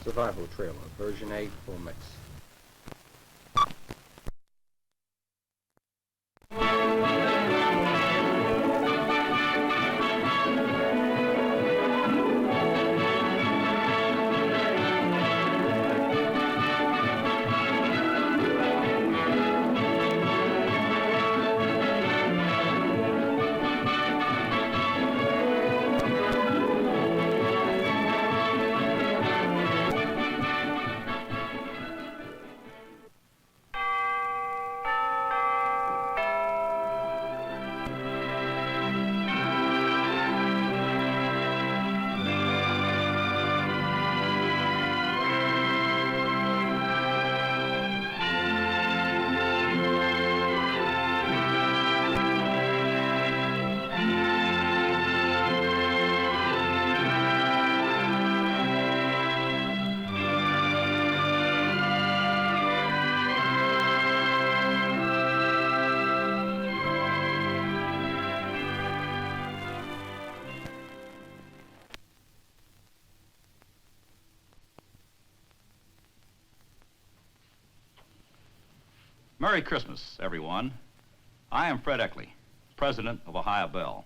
Survival Trailer, version 8, full mix. Merry Christmas, everyone. I am Fred Eckley, president of Ohio Bell.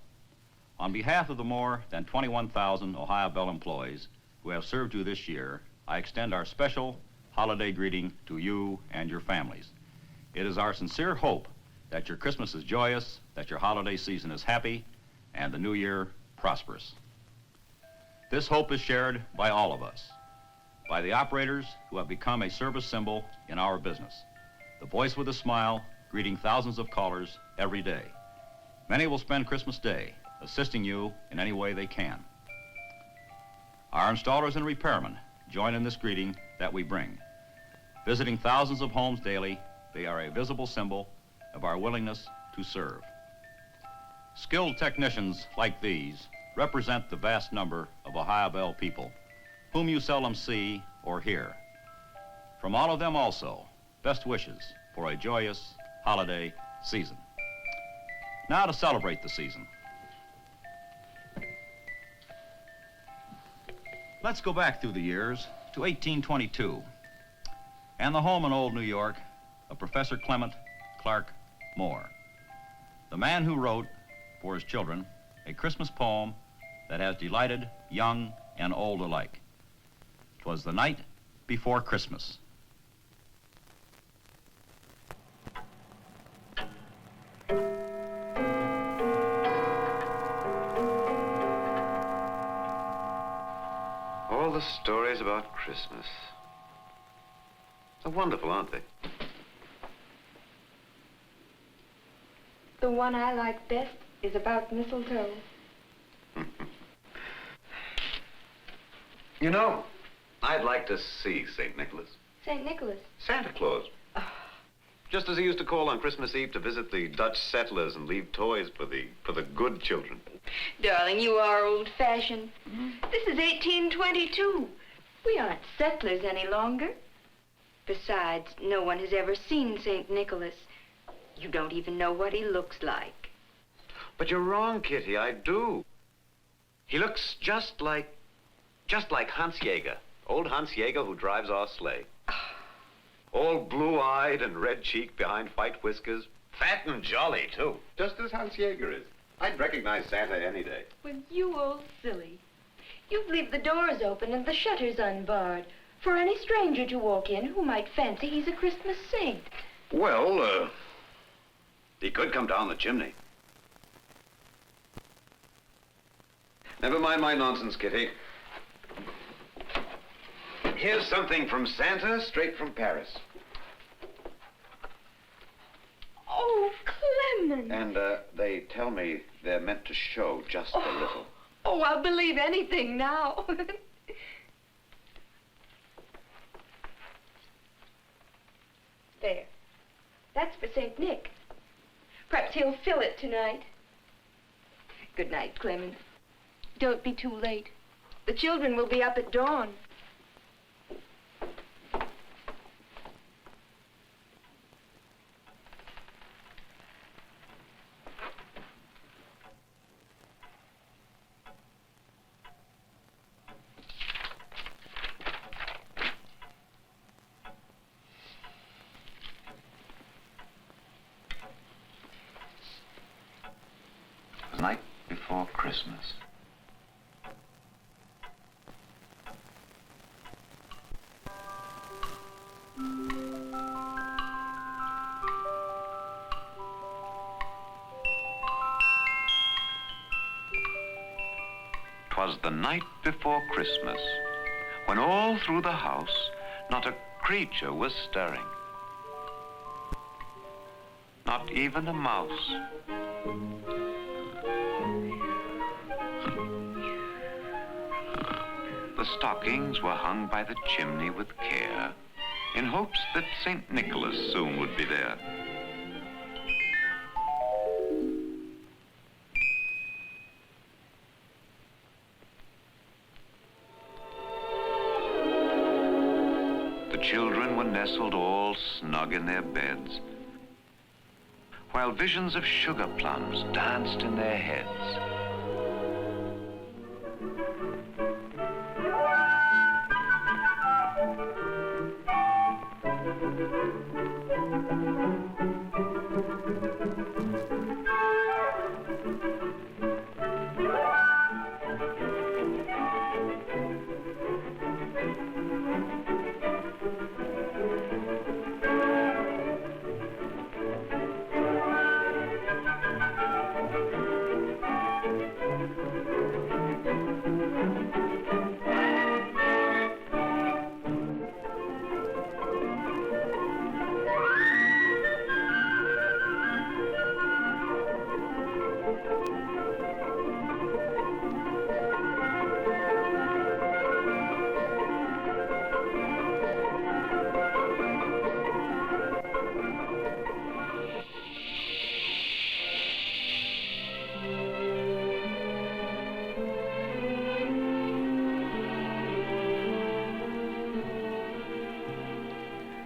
On behalf of the more than 21,000 Ohio Bell employees who have served you this year, I extend our special holiday greeting to you and your families. It is our sincere hope that your Christmas is joyous, that your holiday season is happy, and the new year prosperous. This hope is shared by all of us, by the operators who have become a service symbol in our business. The voice with a smile, greeting thousands of callers every day. Many will spend Christmas Day assisting you in any way they can. Our installers and repairmen join in this greeting that we bring. Visiting thousands of homes daily, they are a visible symbol of our willingness to serve. Skilled technicians like these represent the vast number of Ohio Bell people, whom you seldom see or hear. From all of them also, best wishes for a joyous holiday season. Now to celebrate the season. Let's go back through the years to 1822 and the home in old New York of Professor Clement Clark Moore, the man who wrote for his children a Christmas poem that has delighted young and old alike. 'Twas the night before Christmas. All the stories about Christmas. They're wonderful, aren't they? The one I like best is about mistletoe. You know, I'd like to see St. Nicholas. St. Nicholas. Santa Claus. Just as he used to call on Christmas Eve to visit the Dutch settlers and leave toys for the good children. Darling, you are old-fashioned. This is 1822. We aren't settlers any longer. Besides, no one has ever seen St. Nicholas. You don't even know what he looks like. But you're wrong, Kitty, I do. He looks just like Hans Jaeger. Old Hans Jaeger who drives our sleigh. All blue-eyed and red-cheeked behind white whiskers. Fat and jolly, too. Just as Hans Jaeger is. I'd recognize Santa any day. Well, you old silly. You'd leave the doors open and the shutters unbarred for any stranger to walk in who might fancy he's a Christmas saint. Well, he could come down the chimney. Never mind my nonsense, Kitty. Here's something from Santa, straight from Paris. Oh, Clement. And they tell me they're meant to show just a little. Oh, I'll believe anything now. There. That's for St. Nick. Perhaps he'll fill it tonight. Good night, Clement. Don't be too late. The children will be up at dawn. before Christmas. 'Twas the night before Christmas, when all through the house not a creature was stirring. Not even a mouse. The stockings were hung by the chimney with care, in hopes that St. Nicholas soon would be there. The children were nestled all snug in their beds, while visions of sugar plums danced in their heads.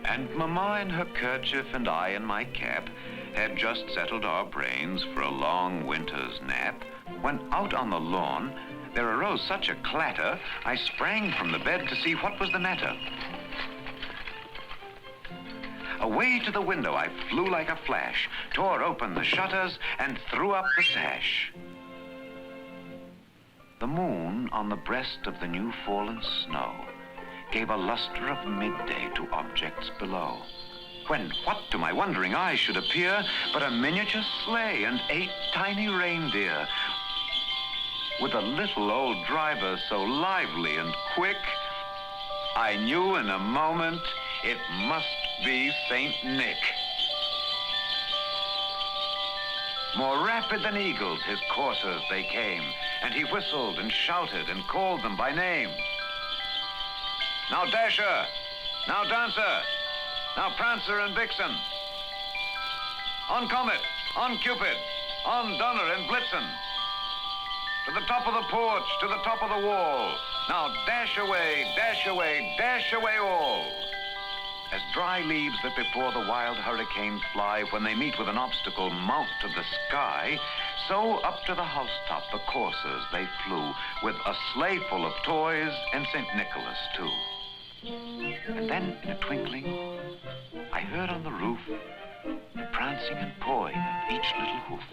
And Mamma in her kerchief and I in my cap had just settled our brains for a long winter's nap, when out on the lawn there arose such a clatter, I sprang from the bed to see what was the matter. Away to the window I flew like a flash, tore open the shutters, and threw up the sash. The moon on the breast of the new-fallen snow gave a luster of midday to objects below, when what to my wondering eyes should appear but a miniature sleigh and 8 tiny reindeer, with a little old driver so lively and quick, I knew in a moment it must be Saint Nick. More rapid than eagles his coursers they came, and he whistled and shouted and called them by name. Now Dasher, now Dancer, now Prancer and Vixen. On Comet, on Cupid, on Donner and Blitzen. To the top of the porch, to the top of the wall. Now dash away, dash away, dash away all. As dry leaves that before the wild hurricanes fly when they meet with an obstacle mount to the sky, so up to the housetop the coursers they flew, with a sleigh full of toys and St. Nicholas too. And then, in a twinkling, I heard on the roof the prancing and pawing of each little hoof.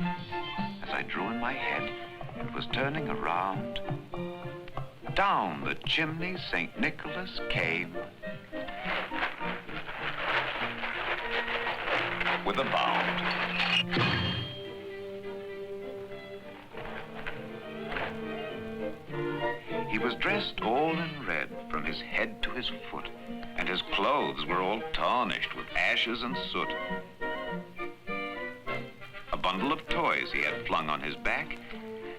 As I drew in my head and was turning around, down the chimney St. Nicholas came with a bound. He was dressed all in red from his head to his foot, and his clothes were all tarnished with ashes and soot. A bundle of toys he had flung on his back,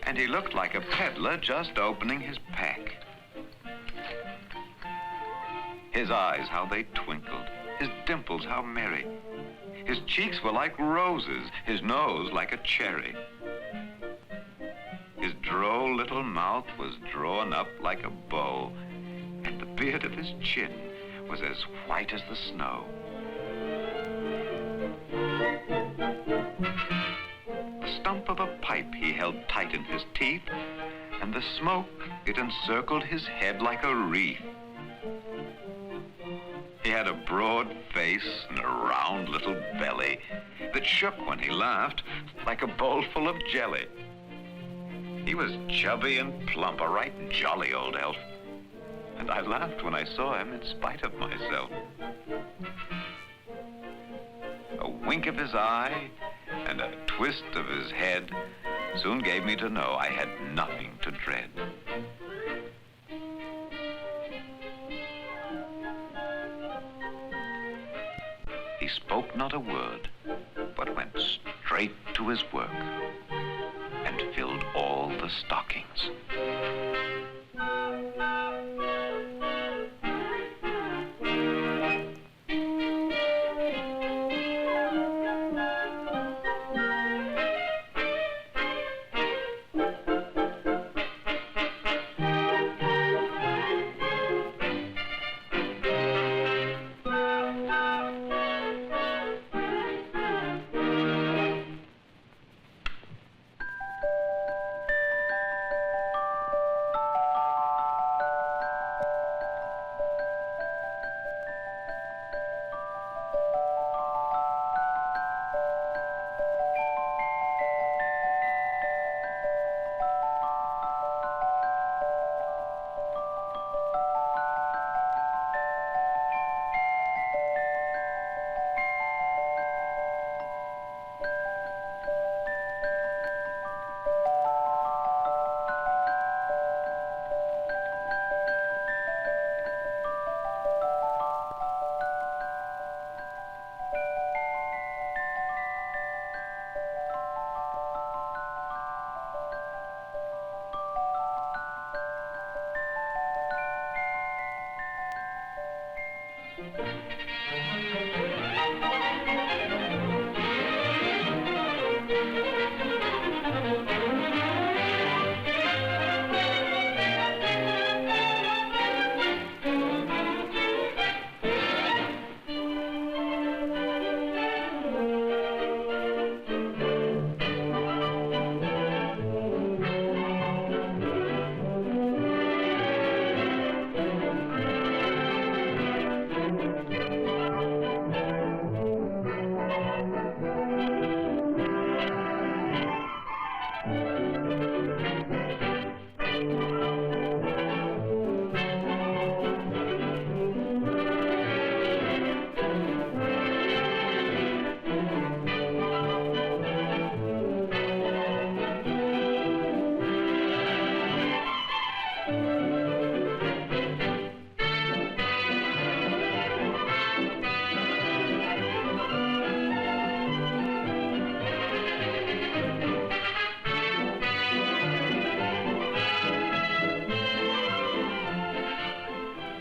and he looked like a peddler just opening his pack. His eyes, how they twinkled, his dimples, how merry. His cheeks were like roses, his nose like a cherry. His droll little mouth was drawn up like a bow, and the beard of his chin was as white as the snow. The stump of a pipe he held tight in his teeth, and the smoke, it encircled his head like a wreath. He had a broad face and a round little belly that shook when he laughed like a bowl full of jelly. He was chubby and plump, a right jolly old elf. And I laughed when I saw him in spite of myself. A wink of his eye and a twist of his head soon gave me to know I had nothing to dread. He spoke not a word, but went straight to his work and filled all the stockings.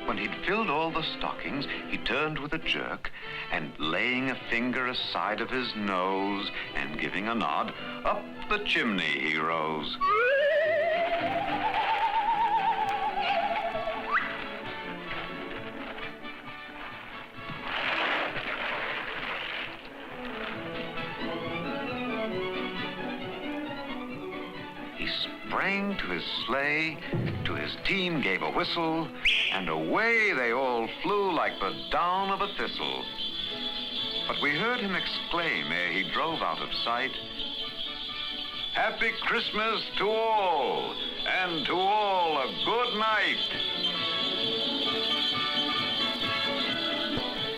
When he'd filled all the stockings, he turned with a jerk, and laying a finger aside of his nose and giving a nod, up the chimney he rose. He sprang to his sleigh, to his team gave a whistle, and away they all flew like the down of a thistle. But we heard him exclaim ere he drove out of sight, "Happy Christmas to all, and to all a good night."